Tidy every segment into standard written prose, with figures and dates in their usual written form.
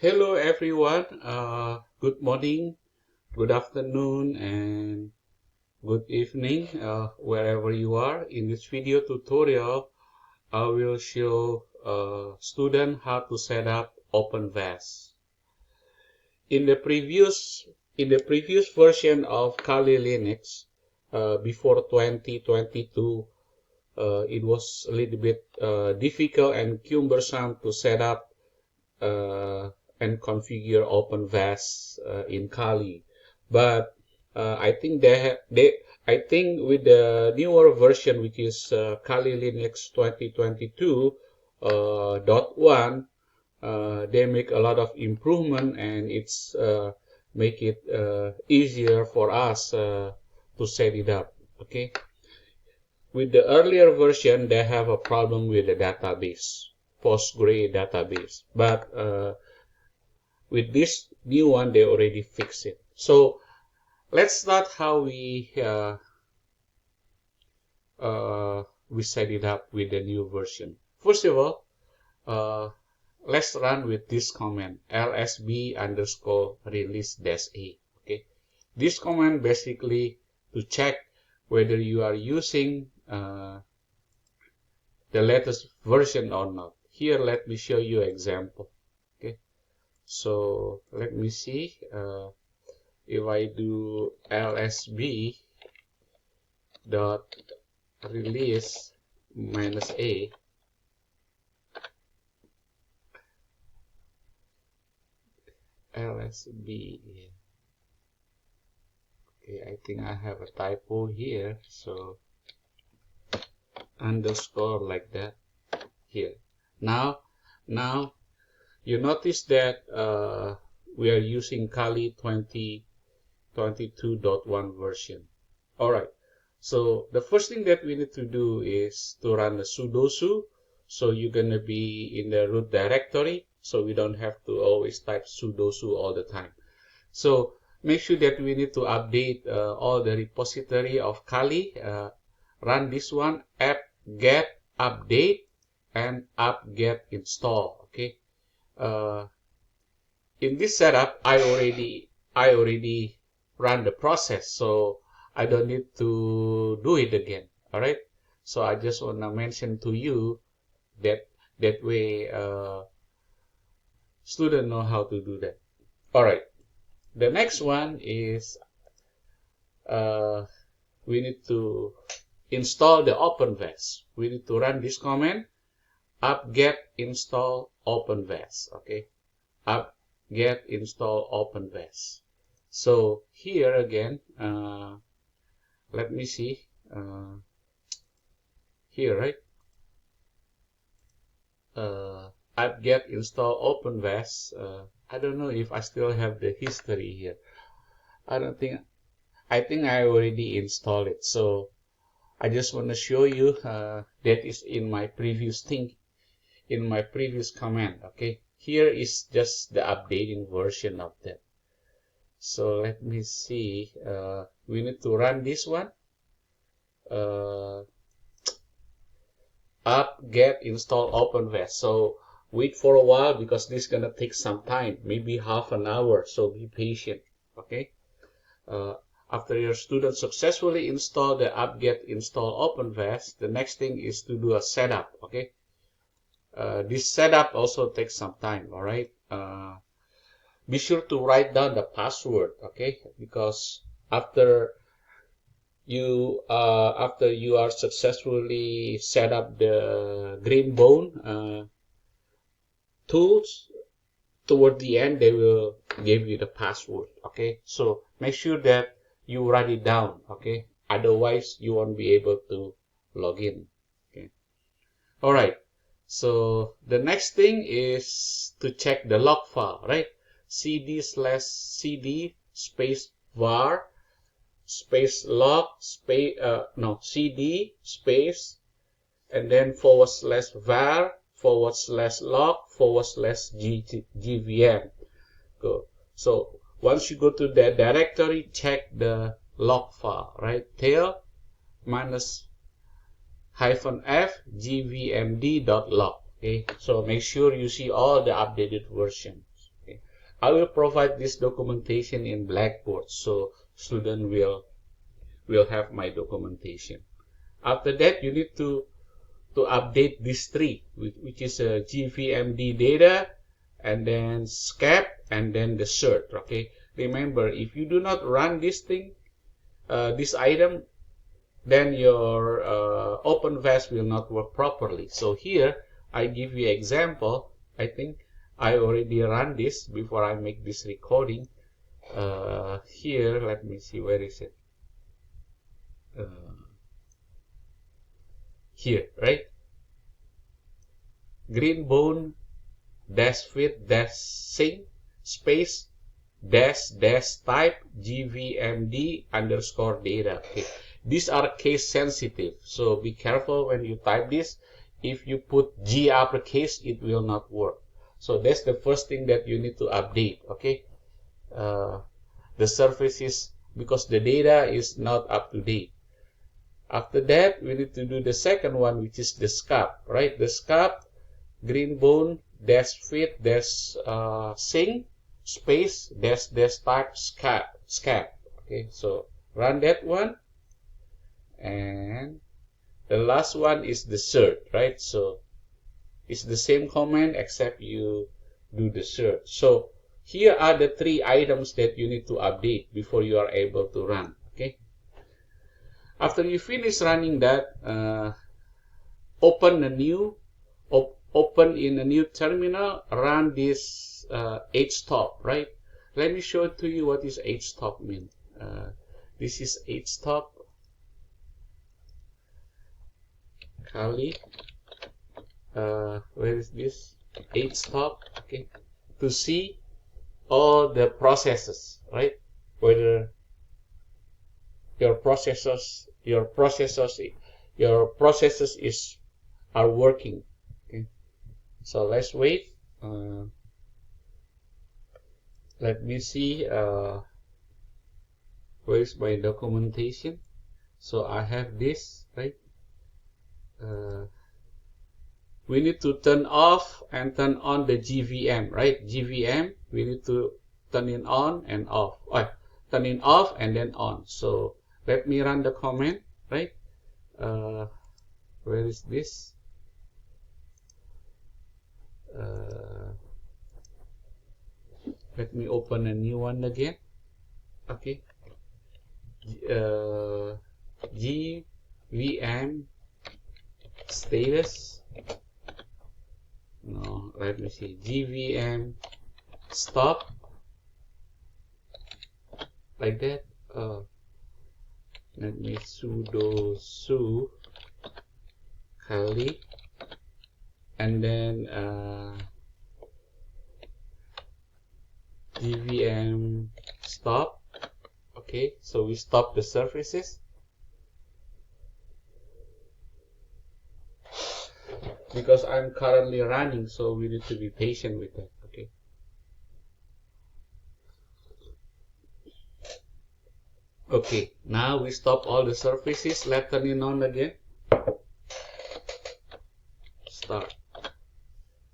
Hello everyone. Good morning, good afternoon, and good evening, wherever you are. In this video tutorial, I will show student how to set up OpenVAS. In the previous version of Kali Linux, before 2022, it was a little bit difficult and cumbersome to set up and configure OpenVAS in Kali. But I think I think with the newer version, which is Kali Linux 2022 .1, they make a lot of improvement, and it's make it easier for us to set it up. Okay. With the earlier version, they have a problem with the database, Postgre database, but with this new one, they already fixed it. So let's start how we set it up with the new version. First of all, let's run with this command, lsb_release-a. Okay, this command basically to check whether you are using the latest version or not. Here, let me show you an example. Okay, so let me see if I do lsb dot release -a. lsb. Okay, I think I have a typo here, so underscore like that here. Now you notice that we are using Kali 2022.1 version. Alright, so the first thing that we need to do is to run the sudo su. So you're gonna be in the root directory, so we don't have to always type sudo su all the time. So make sure that we need to update all the repository of Kali. Run this one, apt-get update and apt-get install. Okay. In this setup, I already run the process, so I don't need to do it again. All right. So I just wanna mention to you that way student know how to do that. All right. The next one is we need to install the OpenVAS. We need to run this command, apt-get install OpenVAS. Okay, apt-get install OpenVAS. So here again, let me see here, right? Apt-get install OpenVAS. I don't know if I still have the history here. I think I already installed it. So I just want to show you that is in my previous command. Okay, here is just the updating version of that. So let me see. We need to run this one. Apt-get install OpenVAS. So wait for a while because this is gonna take some time, maybe half an hour. So be patient. Okay. After your student successfully install the apt-get install OpenVAS, the next thing is to do a setup. Okay. This setup also takes some time. All right. Be sure to write down the password. Okay, because after you are successfully set up the Greenbone tools, toward the end they will give you the password. Okay, so make sure that you write it down. Okay, otherwise you won't be able to log in. Okay, all right. So the next thing is to check the log file, right? cd/cd space var space log space cd space and then /var /log /gvm. Go. So once you go to the directory, check the log file, right? tail -f gvmd.log. Okay, so make sure you see all the updated versions. Okay. I will provide this documentation in Blackboard, so student will have my documentation. After that, you need to update this tree, which is a GVMD data, and then SCAP, and then the cert. Okay. Remember, if you do not run this thing, this item, then your OpenVAS will not work properly. So here I give you example. I think I already run this before I make this recording. Here, let me see, where is it? Here, right? Green bone dash fit dash sync space dash type GVMD underscore data. Okay. These are case sensitive, so be careful when you type this. If you put G uppercase, it will not work. So that's the first thing that you need to update. Okay, the services, because the data is not up to date. After that, we need to do the second one, which is the SCAP, right? The SCAP green bone dash fit dash sync space dash type SCAP. Okay, so run that one. And the last one is the cert, right? So it's the same command except you do the cert. So here are the three items that you need to update before you are able to run. Okay. After you finish running that, open in a new terminal, run this htop, right? Let me show it to you what is htop mean. This is htop kali. Where is this? Htop. Okay, to see all the processes, right? Whether your processes are working. Okay, so let's wait. Let me see. Where is my documentation? So I have this, right? We need to turn off and turn on the GVM, right? GVM, we need to turn it on and off. Turn it off and then on. So let me run the command, right? Where is this? Let me open a new one again. Okay. GVM status. No, let me see. GVM stop. Like that. Let me sudo su kali, and then GVM stop. Okay, so we stop the services. Because I'm currently running, so we need to be patient with that. Okay. Okay, now we stop all the services. Let's turn it on again. Start.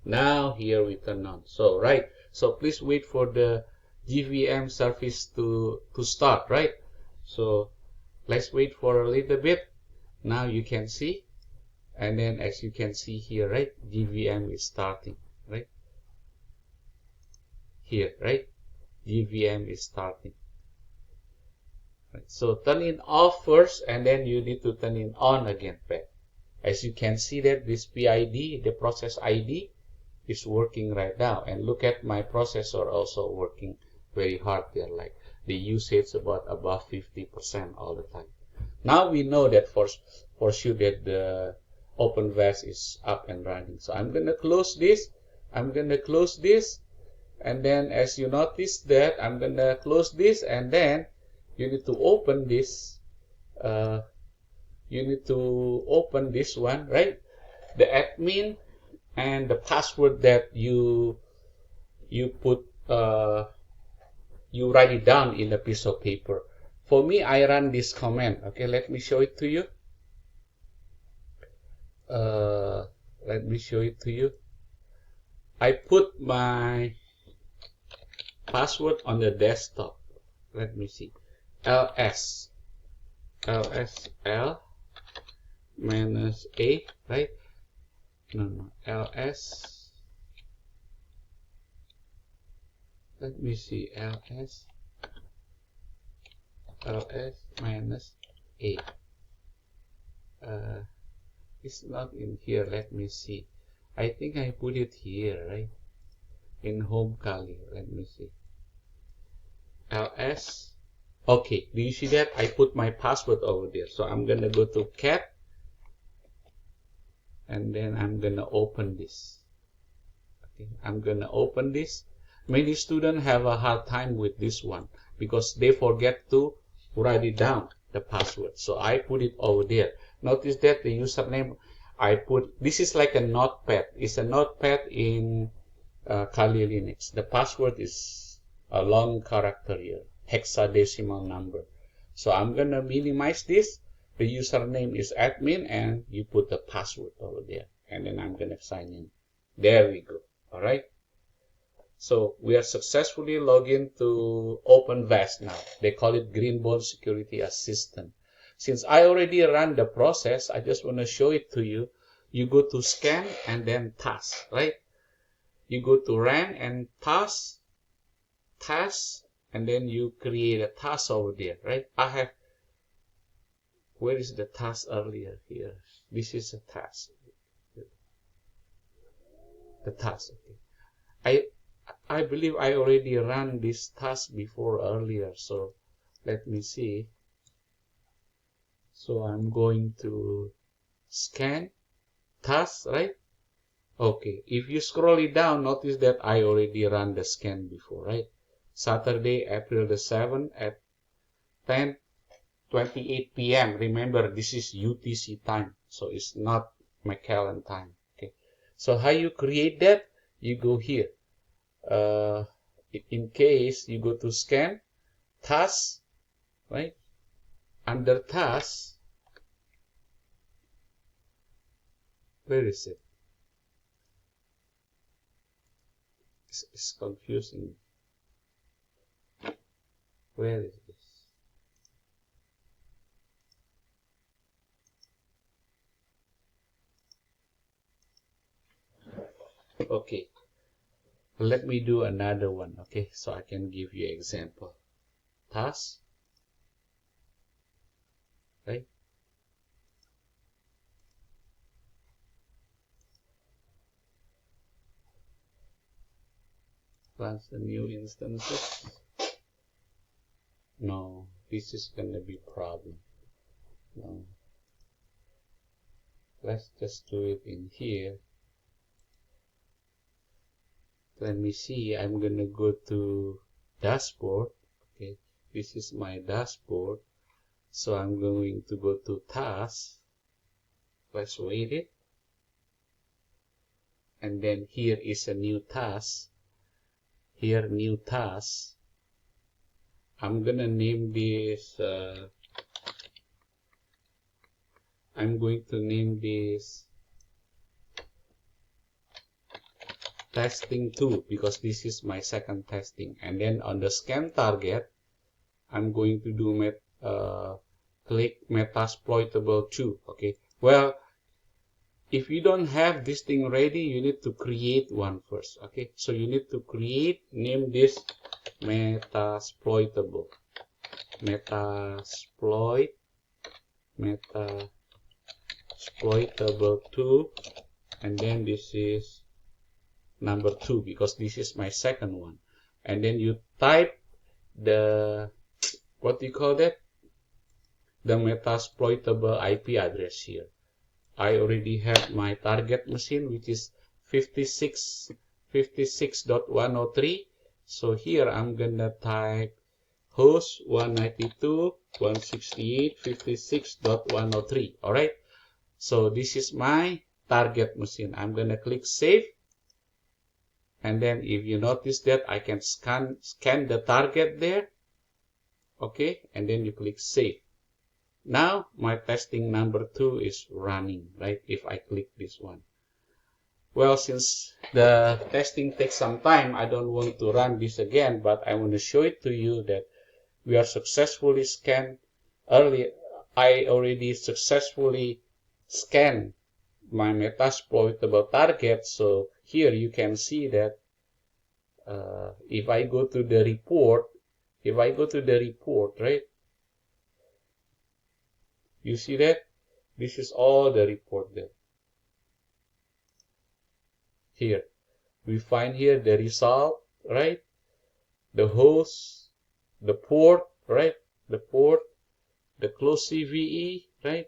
Now here we turn on. So right. So please wait for the GVM service to start, right? So let's wait for a little bit. Now you can see. And then as you can see here, right, GVM is starting, right? Here, right? GVM is starting. Right. So turn it off first, and then you need to turn it on again, right? As you can see that this PID, the process ID, is working right now. And look at my processor also working very hard there, like the usage about above 50% all the time. Now we know that for sure that the OpenVAS is up and running. So I'm going to close this. I'm going to close this. And then as you notice that I'm going to close this, and then you need to open this. You need to open this one, right? The admin and the password that you put, you write it down in a piece of paper. For me, I run this command. Okay, let me show it to you. Let me show it to you. I put my password on the desktop. Let me see. ls L minus a, right? No, ls. Let me see. ls minus a. It's not in here. Let me see. I think I put it here, right? In home Kali. Let me see. ls. Okay, do you see that? I put my password over there. So I'm gonna go to cat, and then I'm gonna open this. Okay, I'm gonna open this. Many students have a hard time with this one because they forget to write it down, the password. So I put it over there. Notice that the username I put, this is like a notepad. It's a notepad in Kali Linux. The password is a long character here, hexadecimal number. So I'm gonna minimize this. The username is admin, and you put the password over there, and then I'm gonna sign in. There we go. All right. So we are successfully logged into OpenVAS now. They call it Greenbone Security Assistant. Since I already ran the process, I just want to show it to you. You go to scan and then task, right? You go to run and task, and then you create a task over there, right? Where is the task earlier here? This is a task. The task, okay. I believe I already ran this task before earlier, so let me see. So I'm going to scan task, right? Okay, if you scroll it down, notice that I already ran the scan before, right? Saturday, April the 7th at 10:28 p.m. Remember, this is UTC time, so it's not McAllen time. Okay, so how you create that? You go here. In case you go to scan task, right? Under task, where is it? It's confusing. Where is this? Okay, let me do another one, okay, so I can give you example. Task, right? Plus the new instances. No, this is gonna be problem. No. Let's just do it in here. Let me see. I'm gonna go to dashboard. Okay, this is my dashboard. So I'm going to go to task. Let's wait it. And then here is a new task. Here, new task. I'm gonna name this. I'm going to name this testing 2 because this is my second testing. And then on the scan target, I'm going to do click Metasploitable 2. Okay. Well, if you don't have this thing ready, you need to create one first. Okay. So you need to create, name this Metasploitable. Metasploitable 2. And then this is number 2 because this is my second one. And then you type the, what do you call that? The Metasploitable IP address here. I already have my target machine, which is 56.103. So here I'm gonna type host 192.168.56.103. All right. So this is my target machine. I'm gonna click save. And then if you notice that I can scan the target there. Okay. And then you click save. Now my testing number 2 is running, right? If I click this one. Well, since the testing takes some time, I don't want to run this again, but I want to show it to you that we are successfully scanned early. I already successfully scanned my metasploitable target. So here you can see that if I go to the report, right, you see that this is all the report there. Here we find here the result, right? The host, the port, right? The port, the close CVE, right?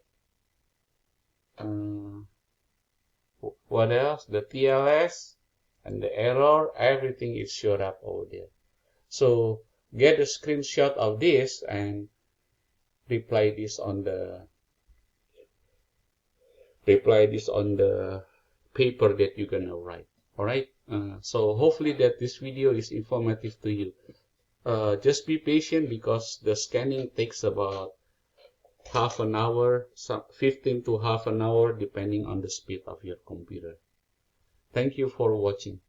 What else? The TLS and the error, everything is showed up over there. So get a screenshot of this and reply this on the paper that you're gonna write. All right. So hopefully that this video is informative to you. Just be patient because the scanning takes about half an hour, 15 to half an hour, depending on the speed of your computer. Thank you for watching.